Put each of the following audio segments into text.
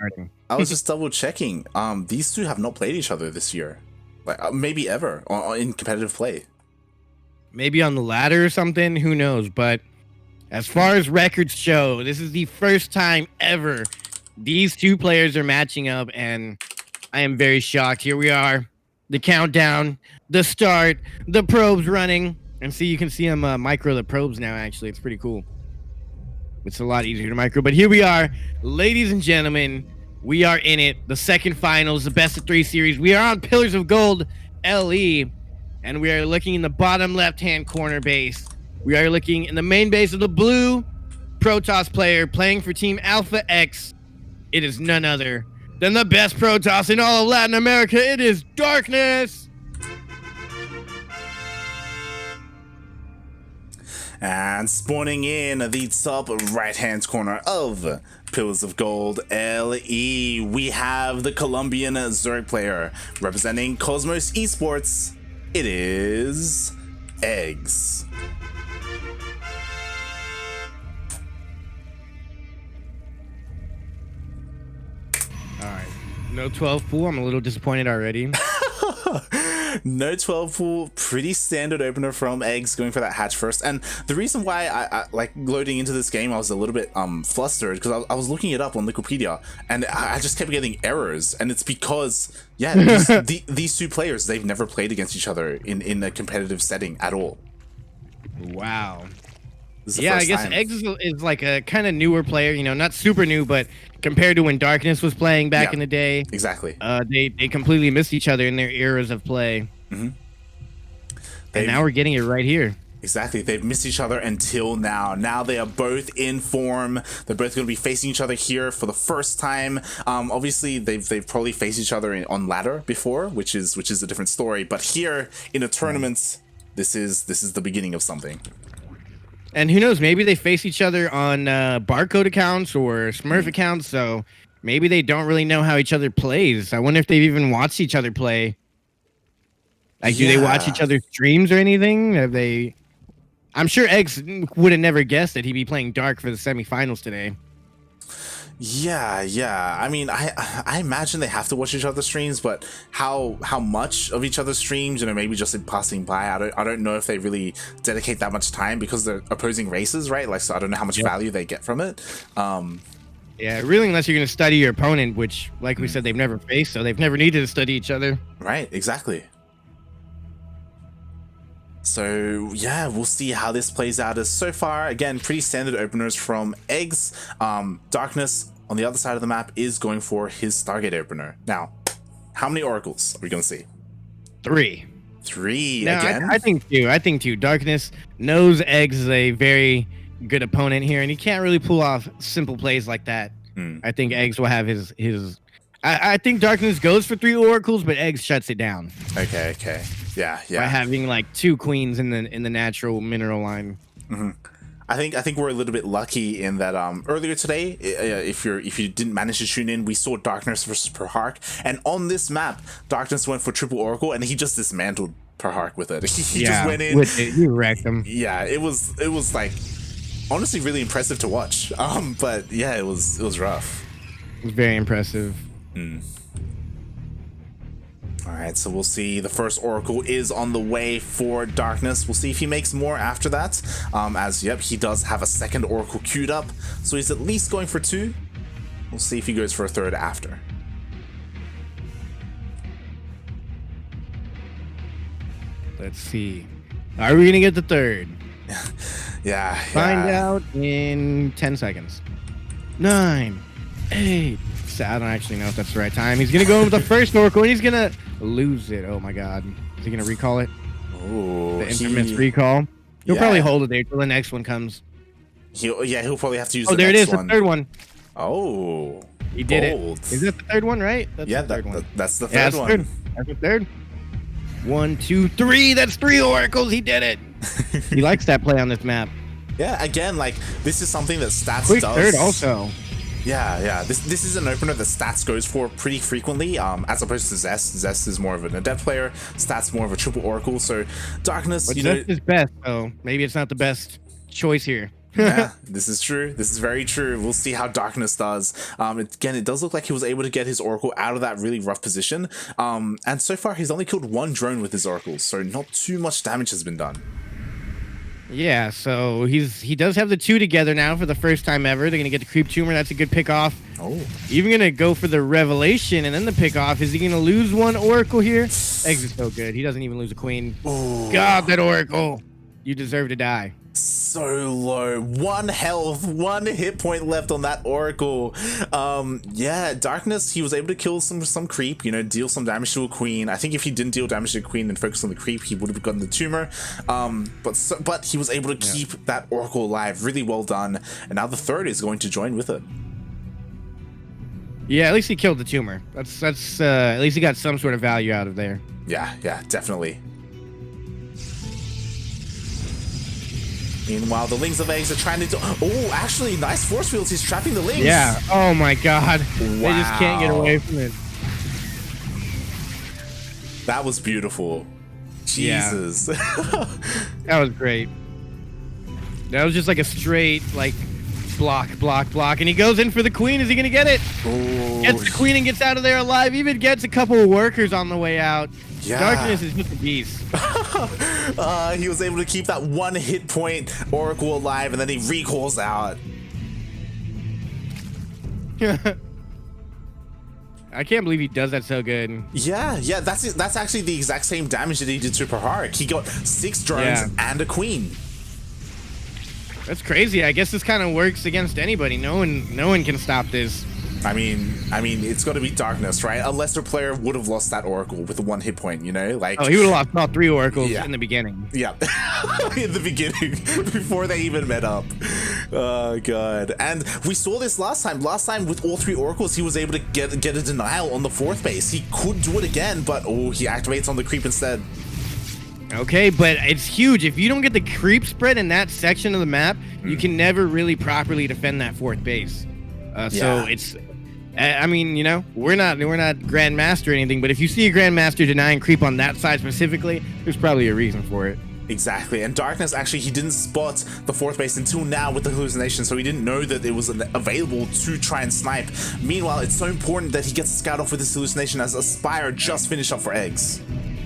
starting. I was just double checking. These two have not played each other this year, like maybe ever in competitive play. Maybe on the ladder or something. Who knows? But as far as records show, this is the first time ever these two players are matching up, and I am very shocked. Here we are, the countdown, the start, the probes running, and see, you can see them micro the probes now. Actually, it's pretty cool. It's a lot easier to micro, but here we are, ladies and gentlemen. We are in it. The second finals, the best of 3 series. We are on Pillars of Gold LE, and we are looking in the bottom left-hand corner base. We are looking in the main base of the blue Protoss player playing for Team Alpha X. It is none other than the best Protoss in all of Latin America. It is Darkness. And spawning in the top right-hand corner of Pillars of Gold LE, we have the Colombian Zerg player representing Cosmos Esports. It is eGGz. All right, no 12 pool. I'm a little disappointed already. No 12 pool, pretty standard opener from eGGz, going for that hatch first. And the reason why I like loading into this game, I was a little bit flustered because I was looking it up on Wikipedia, and I just kept getting errors. And it's because, yeah, these two players, they've never played against each other in a competitive setting at all. Wow. Yeah, I guess eGGz is like a kind of newer player, you know, not super new, but compared to when Darkness was playing back in the day. Exactly. They completely missed each other in their eras of play. Mm-hmm. And now we're getting it right here. Exactly. They've missed each other until now. Now they are both in form. They're both going to be facing each other here for the first time. Obviously, they've probably faced each other on ladder before, which is a different story. But here in a tournament, this is the beginning of something. And who knows, maybe they face each other on barcode accounts or Smurf accounts, so maybe they don't really know how each other plays. I wonder if they've even watched each other play. Like, do they watch each other's streams or anything? Have they... I'm sure eGGz would have never guessed that he'd be playing Dark for the semifinals today. Yeah. I mean, I imagine they have to watch each other's streams, but how much of each other's streams, you know, maybe just in passing by. I don't know if they really dedicate that much time because they're opposing races, right? Like, so I don't know how much value they get from it. Yeah, really, unless you're going to study your opponent, which, like we said, they've never faced, so they've never needed to study each other. Right, exactly. So yeah, we'll see how this plays out. As so far, again, pretty standard openers from eGGz. Darkness on the other side of the map is going for his Stargate opener. Now, how many oracles are we going to see? 3. 3 now, again? I think two. Darkness knows eGGz is a very good opponent here, and he can't really pull off simple plays like that. I think eGGz will have his. I think Darkness goes for 3 oracles, but eGGz shuts it down. Okay. Yeah. By having like 2 queens in the natural mineral line. I think we're a little bit lucky in that earlier today, if you didn't manage to tune in, we saw Darkness versus Perhark, and on this map, Darkness went for triple oracle, and he just dismantled Perhark with it. He just went in with it. He wrecked him. Yeah, it was like honestly really impressive to watch. But yeah, it was rough. It was very impressive. All right, so we'll see. The first oracle is on the way for Darkness. We'll see if he makes more after that. He does have a second oracle queued up, so he's at least going for 2. We'll see if he goes for a third after. Let's see. Are we gonna get the third? Yeah. Find out in 10 seconds. 9, 8. I don't actually know if that's the right time. He's gonna go in with the first oracle, and he's gonna lose it. Oh my god! Is he gonna recall it? Oh, the infamous recall. He'll probably hold it there till the next one comes. He'll probably have to use. Oh, there it is, the third one. Oh, he did it. Is that the third one, right? That's the third one. That's the third one. That's the third. 1, 2, 3. That's 3 oracles. He did it. He likes that play on this map. Yeah, again, like this is something that Stats Quick does. Third also. Yeah. This is an opener that Stats goes for pretty frequently, as opposed to Zest. Zest is more of an adept player. Stats more of a triple oracle. So Darkness, but Zest is best, so maybe it's not the best choice here. Yeah, this is true. This is very true. We'll see how Darkness does. Again, it does look like he was able to get his Oracle out of that really rough position. And so far, he's only killed one drone with his Oracles, so not too much damage has been done. Yeah, so he does have the two together now for the first time ever. They're gonna get the Creep Tumor. That's a good pick off. Oh, Even gonna go for the Revelation and then the pick off. Is he gonna lose one Oracle here? Eggs is so good. He doesn't even lose a Queen. ooh. God, that Oracle. You deserve to die. So low. 1 health, 1 hit point left on that Oracle. Yeah, Darkness, he was able to kill some creep, you know, deal some damage to a Queen. I think if he didn't deal damage to a Queen and focus on the creep, he would have gotten the tumor. But he was able to keep that Oracle alive. Really well done. And now the third is going to join with it. Yeah, at least he killed the tumor. That's at least he got some sort of value out of there. Yeah, definitely. Meanwhile, the Lings of Eggs are trying to do... Oh, actually, nice force fields. He's trapping the Lings. Yeah. Oh my God. Wow. They just can't get away from it. That was beautiful. Jesus. Yeah. That was great. That was just like a straight, like, block. And he goes in for the Queen. Is he going to get it? Oh, Gets the Queen and gets out of there alive. Even gets a couple of workers on the way out. yeah. Darkness is just a beast. He was able to keep that 1 hit point Oracle alive, and then he recalls out. I can't believe he does that so good. Yeah, that's actually the exact same damage that he did to Praharik. He got 6 drones and a Queen. That's crazy. I guess this kind of works against anybody. No one can stop this. I mean, it's got to be Darkness, right? A lesser player would have lost that Oracle with a 1 hit point, you know? Like, oh, he would have lost all 3 Oracles in the beginning. Yeah, in the beginning, before they even met up. Oh, God. And we saw this last time. Last time, with all 3 Oracles, he was able to get a denial on the 4th base. He could do it again, but, oh, he activates on the creep instead. Okay, but it's huge. If you don't get the creep spread in that section of the map, you can never really properly defend that 4th base. So it's... I mean, you know, we're not Grandmaster or anything, but if you see a Grandmaster denying creep on that side specifically, there's probably a reason for it. Exactly, and Darkness, actually, he didn't spot the 4th base until now with the hallucination, so he didn't know that it was available to try and snipe. Meanwhile, it's so important that he gets a scout off with this hallucination as Aspire just finished up for Eggs.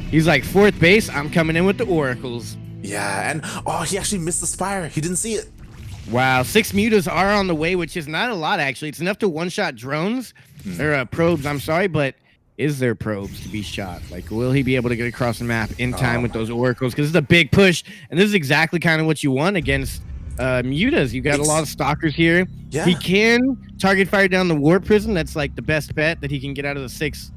He's like, 4th base, I'm coming in with the Oracles. Yeah, and oh, he actually missed the Spire. He didn't see it. Wow, 6 mutas are on the way, which is not a lot, actually. It's enough to one-shot drones, or probes, I'm sorry, but is there probes to be shot? Like, will he be able to get across the map in time with those Oracles? Because this is a big push, and this is exactly kind of what you want against mutas. You got a lot of stalkers here. Yeah. He can target fire down the Warp Prism. That's like the best bet that he can get out of the 6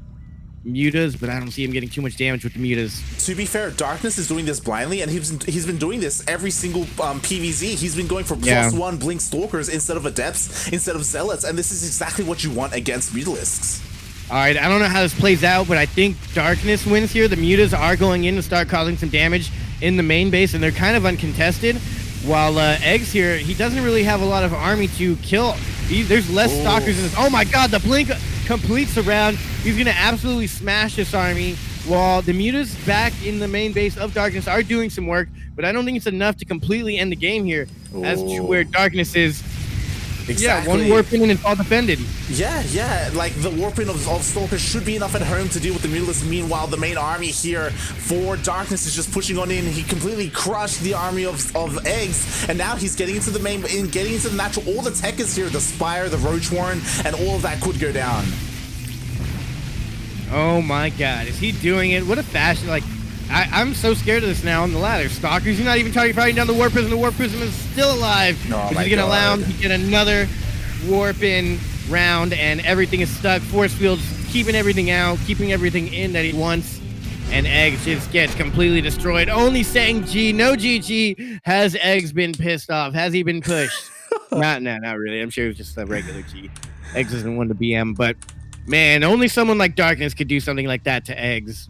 mutas, but I don't see him getting too much damage with the mutas. To be fair, Darkness is doing this blindly, and he's been doing this every single PvZ. He's been going for +1 Blink Stalkers instead of Adepts, instead of Zealots, and this is exactly what you want against Mutalisks. All right, I don't know how this plays out, but I think Darkness wins here. The mutas are going in to start causing some damage in the main base, and they're kind of uncontested. While Eggs here, he doesn't really have a lot of army to kill. There's less stalkers in this. Oh my God, the blink completes the round. He's gonna absolutely smash this army. While the mutas back in the main base of Darkness are doing some work, but I don't think it's enough to completely end the game here. As to where Darkness is. Exactly. Yeah, 1 warp in and it's all defended. Yeah, like the warping of Stalkers should be enough at home to deal with the Mutalisks. Meanwhile, the main army here for Darkness is just pushing on in. He completely crushed the army of Eggs, and now he's getting into the main, getting into the natural. All the tech is here, the Spire, the Roach Warren, and all of that could go down. Oh my God, is he doing it? What a fashion! Like, I'm so scared of this now on the ladder. Stalkers, you're not even fighting down the Warp Prism. The Warp Prism is still alive. Oh which is going to allow him to get another warp in round, and everything is stuck. Force fields keeping everything out, keeping everything in that he wants. And Eggs just gets completely destroyed. Only saying G, no GG. Has Eggs been pissed off? Has he been pushed? Not really. I'm sure it was just a regular G. Eggs isn't one to BM, but man, only someone like Darkness could do something like that to Eggs.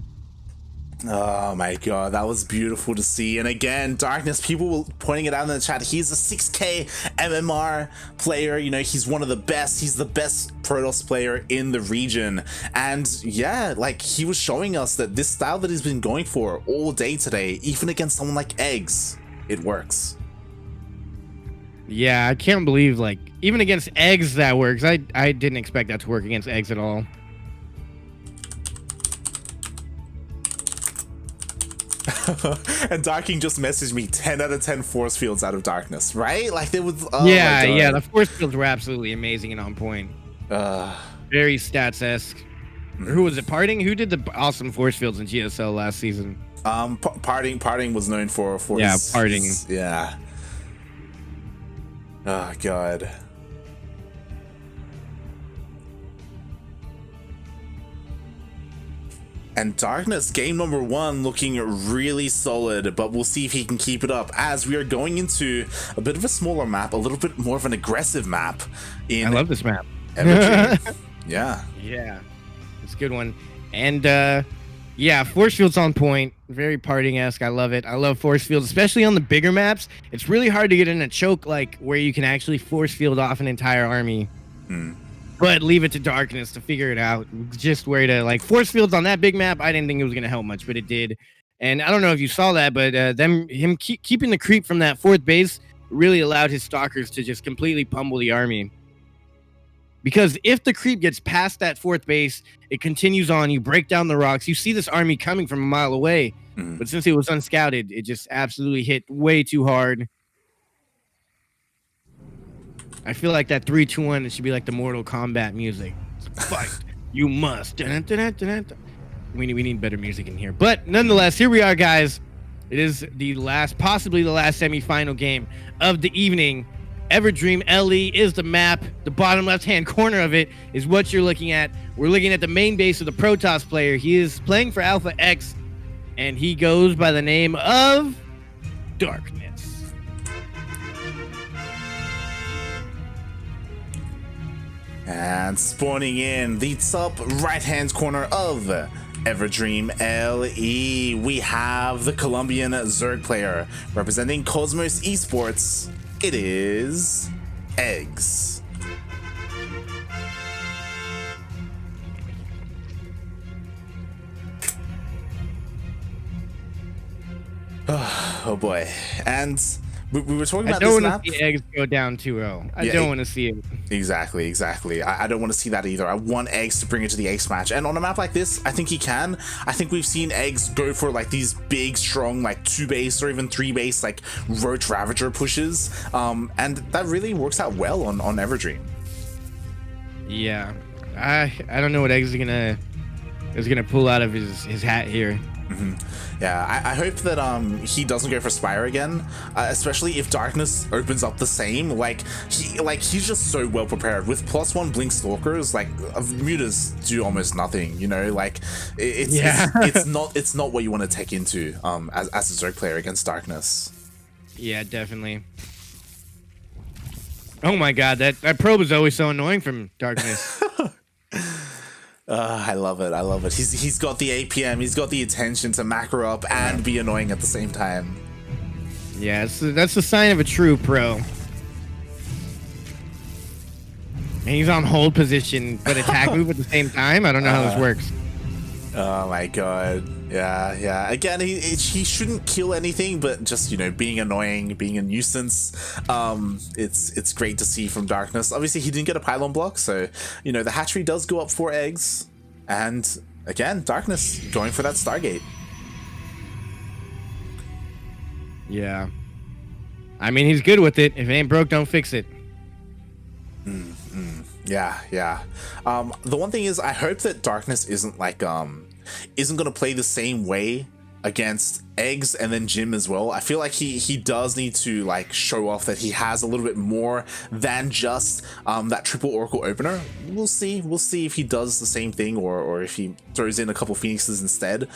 Oh my God, that was beautiful to see. And again, Darkness, people were pointing it out in the chat. He's a 6k MMR player. You know, he's one of the best. He's the best Protoss player in the region. And yeah, like, he was showing us that this style that he's been going for all day today, even against someone like Eggs, it works. Yeah, I can't believe like even against eggs that works. I didn't expect that to work against eggs at all. And Darking just messaged me 10 out of 10 force fields out of darkness, right? Like there was yeah, the force fields were absolutely amazing and on point. Uh Very stats-esque. Who was it? Parting? Who did the awesome force fields in GSL last season? Parting was known for Parting. Yeah. Oh god. And Darkness, game number 1, looking really solid, but we'll see if he can keep it up as we are going into a bit of a smaller map, a little bit more of an aggressive map. I love this map. Yeah. Yeah, it's a good one. And yeah, force fields on point, very Parting-esque. I love it. I love force fields, especially on the bigger maps. It's really hard to get in a choke like where you can actually force field off an entire army. But leave it to Darkness to figure it out. Just where to like force fields on that big map. I didn't think it was gonna help much, but it did. And I don't know if you saw that, but him keeping the creep from that 4th base really allowed his stalkers to just completely pummel the army. Because if the creep gets past that 4th base, it continues on. You break down the rocks. You see this army coming from a mile away. But since it was unscouted, it just absolutely hit way too hard. I feel like that 3-2-1, it should be like the Mortal Kombat music. Fight, you must. Dun, dun, dun, dun, dun. We need better music in here. But nonetheless, here we are, guys. It is the last, possibly the last semifinal game of the evening. Everdream LE is the map. The bottom left-hand corner of it is what you're looking at. We're looking at the main base of the Protoss player. He is playing for Alpha X, and he goes by the name of Darkness. And spawning in the top right-hand corner of Everdream LE, we have the Colombian Zerg player representing Cosmos Esports. It is eGGz. Oh boy. And we were talking about this map. I don't want to see eGGz go down 2-0. I don't want to see it. Exactly. I don't want to see that either. I want eGGz to bring it to the ace match. And on a map like this, I think he can. I think we've seen eGGz go for like these big, strong, like 2 base or even 3 base, like Roach Ravager pushes. And that really works out well on Everdream. Yeah. I don't know what eGGz is gonna pull out of his hat here. Yeah, I hope that he doesn't go for Spire again, especially if Darkness opens up the same. He's just so well prepared with +1 Blink Stalkers. Like mutas do almost nothing, you know. Like it's not what you want to take into as a Zerg player against Darkness. Yeah, definitely. Oh my god, that probe is always so annoying from Darkness. I love it. He's got the APM, he's got the attention to macro up and be annoying at the same time. Yeah, that's the sign of a true pro. And he's on hold position, but attack move at the same time. I don't know how this works. Oh my god. Yeah. Again, he shouldn't kill anything, but just, you know, being annoying, being a nuisance. It's great to see from Darkness. Obviously, he didn't get a pylon block, so, you know, the hatchery does go up for eGGz. And again, Darkness going for that Stargate. Yeah. I mean, he's good with it. If it ain't broke, don't fix it. Yeah. The one thing is, I hope that Darkness isn't like isn't gonna play the same way against eGGz and then Jim as well. I feel like he does need to like show off that he has a little bit more than just that triple Oracle opener. We'll see if he does the same thing or if he throws in a couple Phoenixes instead.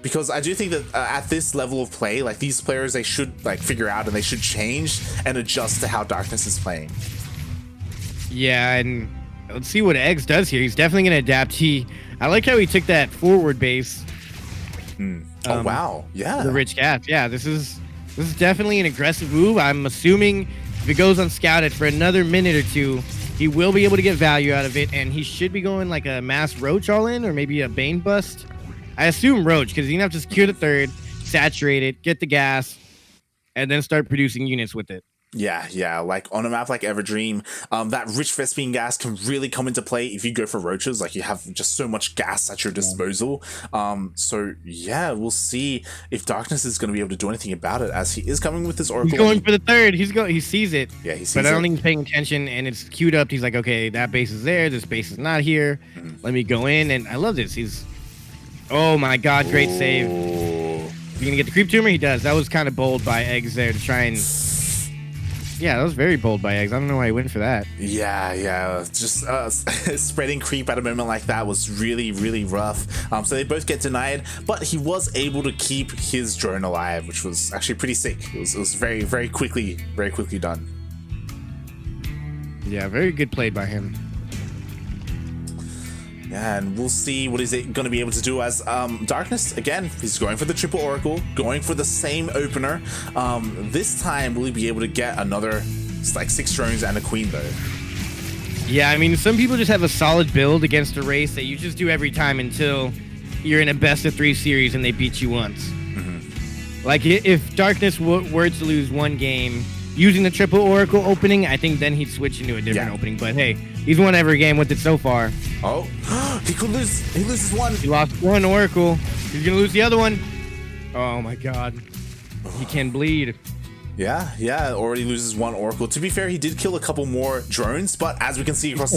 Because I do think that at this level of play, like these players, they should like figure out and they should change and adjust to how Darkness is playing. Yeah, and let's see what eGGz does here. He's definitely going to adapt. I like how he took that forward base. Oh wow, yeah. The rich gas. Yeah, this is definitely an aggressive move. I'm assuming if it goes unscouted for another minute or two, he will be able to get value out of it, and he should be going like a mass Roach all in or maybe a Bane bust. I assume Roach because he's gonna have to secure the 3rd, saturate it, get the gas, and then start producing units with it. Yeah, like on a map like Everdream, that rich Vespene gas can really come into play if you go for roaches. Like you have just so much gas at your disposal. So yeah, we'll see if Darkness is going to be able to do anything about it, as he is coming with his Oracle. He's going for the third. He sees it. Yeah, he sees but I don't it. think he's paying attention, and it's queued up. He's like, okay, that base is there. This base is not here. Let me go in, and I love this. Oh my God, great save. You gonna get the creep tumor? He does. That was kind of bold by eGGz there to try and. Yeah, that was very bold by eGGz. I don't know why he went for that. Yeah. Just spreading creep at a moment like that was really, really rough. So they both get denied, but he was able to keep his drone alive, which was actually pretty sick. It was very, very quickly done. Yeah, very good played by him. Yeah, and we'll see what is it going to be able to do as Darkness, again, he's going for the triple Oracle, going for the same opener. This time, will he be able to get another, like, 6 drones and a queen, though? Yeah, I mean, some people just have a solid build against a race that you just do every time until you're in a best-of-3 series and they beat you once. Like, if Darkness were to lose one game using the triple Oracle opening, I think then he'd switch into a different opening. But hey, he's won every game with it so far. Oh, he could lose. He loses one. He lost one Oracle. He's gonna lose the other one. Oh my God, he can bleed. Yeah, already loses one Oracle. To be fair, he did kill a couple more drones, but as we can see across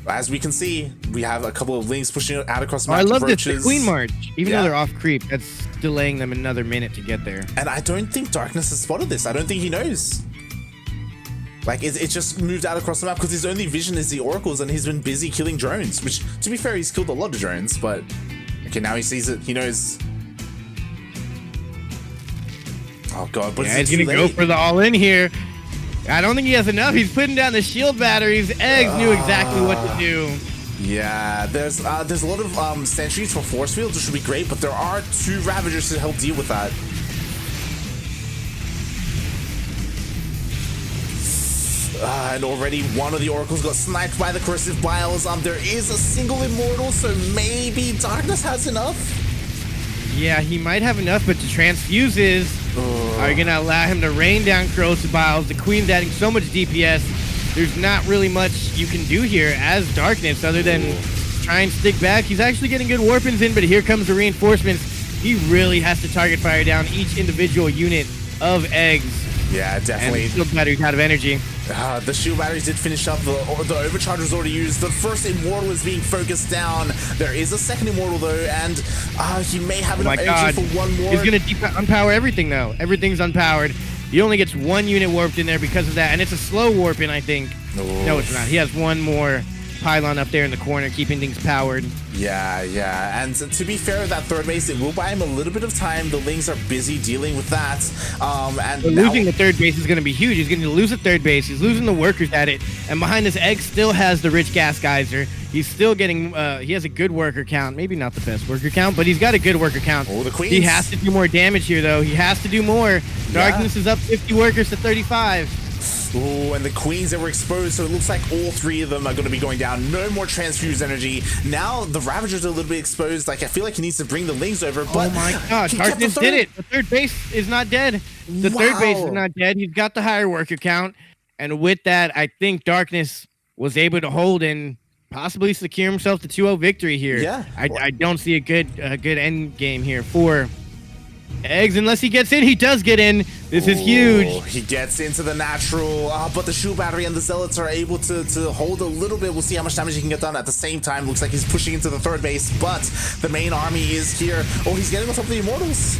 as we can see, we have a couple of links pushing out across the map. I love this, the Queen March. Even though they're off creep, that's delaying them another minute to get there. And I don't think Darkness has spotted this. I don't think he knows. Like, it just moved out across the map because his only vision is the Oracles, and he's been busy killing drones, which, to be fair, he's killed a lot of drones, but okay, now he sees it. He knows. Oh God, but he's gonna go for the all-in here. I don't think he has enough. He's putting down the shield batteries. eGGz knew exactly what to do. Yeah, there's a lot of sentries for force fields, which would be great, but there are 2 Ravagers to help deal with that. And already one of the Oracles got sniped by the Corrosive Biles. There is a single Immortal, so maybe Darkness has enough? Yeah, he might have enough, but the transfuses are going to allow him to rain down Corrosive Biles. The Queen's adding so much DPS. There's not really much you can do here as Darkness other than try and stick back. He's actually getting good warpins in, but here comes the reinforcements. He really has to target fire down each individual unit of eGGz. Yeah, definitely. And the shield battery's out of energy. The shield batteries did finish up. The overcharge was already used. The first Immortal is being focused down. There is a second Immortal, though, and he may have enough energy for one more. He's going to unpower everything, though. Everything's unpowered. He only gets 1 unit warped in there because of that, and it's a slow warp in, I think. No, it's not. He has 1 more pylon up there in the corner, keeping things powered. Yeah. And to be fair, that third base, it will buy him a little bit of time. The Lings are busy dealing with that. And losing the third base is going to be huge. He's going to lose the third base. He's losing the workers at it. And behind this, eGGz still has the rich gas geyser. He's still getting, he has a good worker count. Maybe not the best worker count, but he's got a good worker count. Oh, the Queens. He has to do more damage here, though. He has to do more. Darkness is up 50 workers to 35. Oh, and the Queens that were exposed, so it looks like all 3 of them are going to be going down. No more transfused energy. Now the Ravagers are a little bit exposed. Like, I feel like he needs to bring the Lings over, but... Oh my gosh, Darkness did it. The third base is not dead. The third base is not dead. He's got the higher worker count. And with that, I think Darkness was able to hold and possibly secure himself the 2-0 victory here. Yeah. I don't see a good end game here for eGGz, unless he gets in. He does get in. This is huge. He gets into the natural, but the shield battery and the zealots are able to hold a little bit. We'll see how much damage he can get done. At the same time, looks like he's pushing into the third base, but the main army is here. Oh, he's getting on top of the Immortals.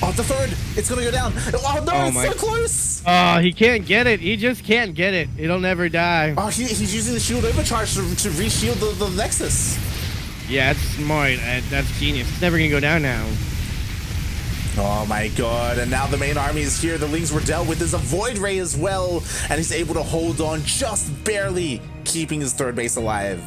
Oh, the third. It's going to go down. Oh, no, it's so close. Oh, he can't get it. He just can't get it. It'll never die. Oh, he's using the shield overcharge to re-shield the Nexus. Yeah, that's smart. That's genius. It's never going to go down now. Oh my God, and now the main army is here. The Lings were dealt with. There's a Void Ray as well, and he's able to hold on just barely, keeping his third base alive.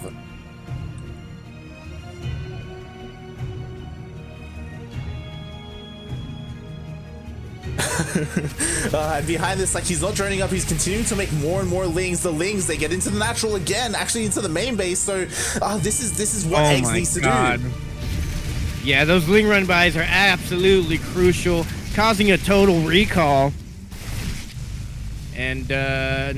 And behind this, like, he's not droning up, he's continuing to make more and more Lings. The Lings, they get into the natural again, actually into the main base, so this is what eGGz needs to do. Yeah, those Ling run bys are absolutely crucial, causing a total recall. And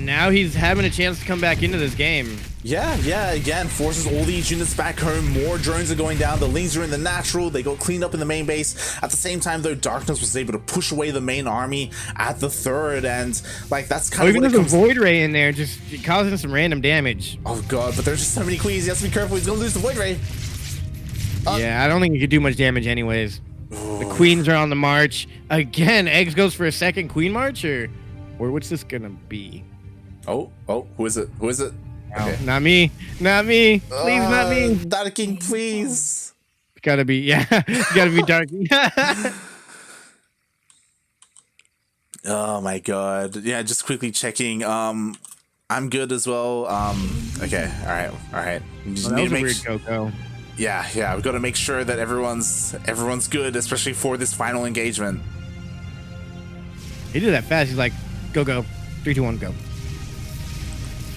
now he's having a chance to come back into this game. Yeah, again, forces all these units back home. More drones are going down. The Lings are in the natural. They got cleaned up in the main base. At the same time, though, Darkness was able to push away the main army at the third. And, like, that's kind of even what there's a Void Ray in there, just causing some random damage. Oh, God, but there's just so many queens. He has to be careful. He's going to lose the Void Ray. Yeah, I don't think he could do much damage anyways. The queens are on the march. Again, Eggs goes for a second queen march, or what's this gonna be? Oh, who is it? Who is it? Okay. Not me. Not me. Please, not me. Dark King, please. Gotta be, yeah. Gotta be Dark King. Oh my God. Yeah, just quickly checking. I'm good as well. Okay, alright. Just need to make weird Coco. Yeah, we've got to make sure that everyone's good, especially for this final engagement. He did that fast. He's like, go. 3, 2, 1, go.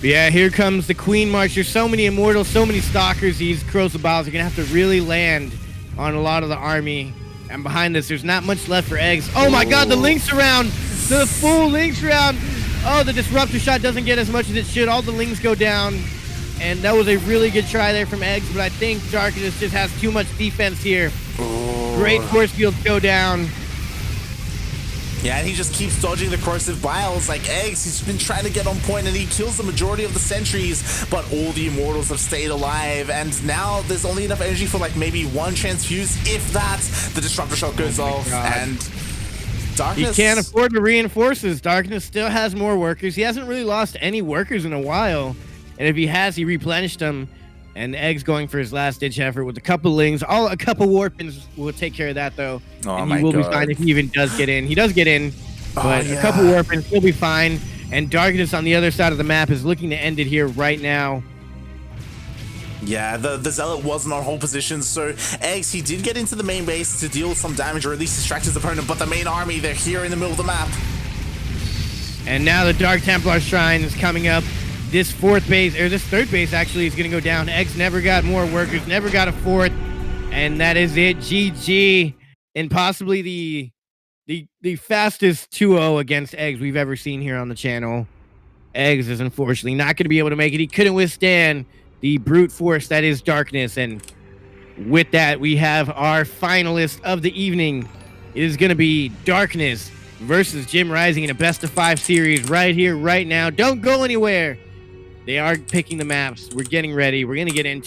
But yeah, here comes the Queen March. There's so many Immortals, so many Stalkers. These Corrosive Biles are going to have to really land on a lot of the army. And behind this, there's not much left for Eggs. Oh my God, the Lynx round. The full Lynx round. Oh, the Disruptor shot doesn't get as much as it should. All the Lynx go down. And that was a really good try there from Eggs, but I think Darkness just has too much defense here. Great force fields go down. Yeah, and he just keeps dodging the Corrosive Biles like Eggs. He's been trying to get on point, and he kills the majority of the sentries, but all the Immortals have stayed alive, and now there's only enough energy for like maybe one transfuse, if that. The Disruptor shot goes off, and Darkness... He can't afford to reinforces. Darkness still has more workers. He hasn't really lost any workers in a while. And if he has, he replenished them. And Eggs going for his last-ditch effort with a couple Lings. A couple Warpins will take care of that, though. Oh, and he will be fine if he even does get in. He does get in, but a couple Warpins, he'll be fine. And Darkness on the other side of the map is looking to end it here right now. Yeah, the Zealot wasn't on hold position, so Eggs, he did get into the main base to deal some damage, or at least distract his opponent, but the main army, they're here in the middle of the map. And now the Dark Templar Shrine is coming up. This third base actually is going to go down. Eggs never got more workers, never got a fourth, and that is it. GG, and possibly the fastest 2-0 against Eggs we've ever seen here on the channel. Eggs is unfortunately not going to be able to make it. He couldn't withstand the brute force that is Darkness, and with that, we have our finalist of the evening. It is going to be Darkness versus Jim Rising in a best-of-5 series right here, right now. Don't go anywhere. They are picking the maps. We're getting ready. We're going to get into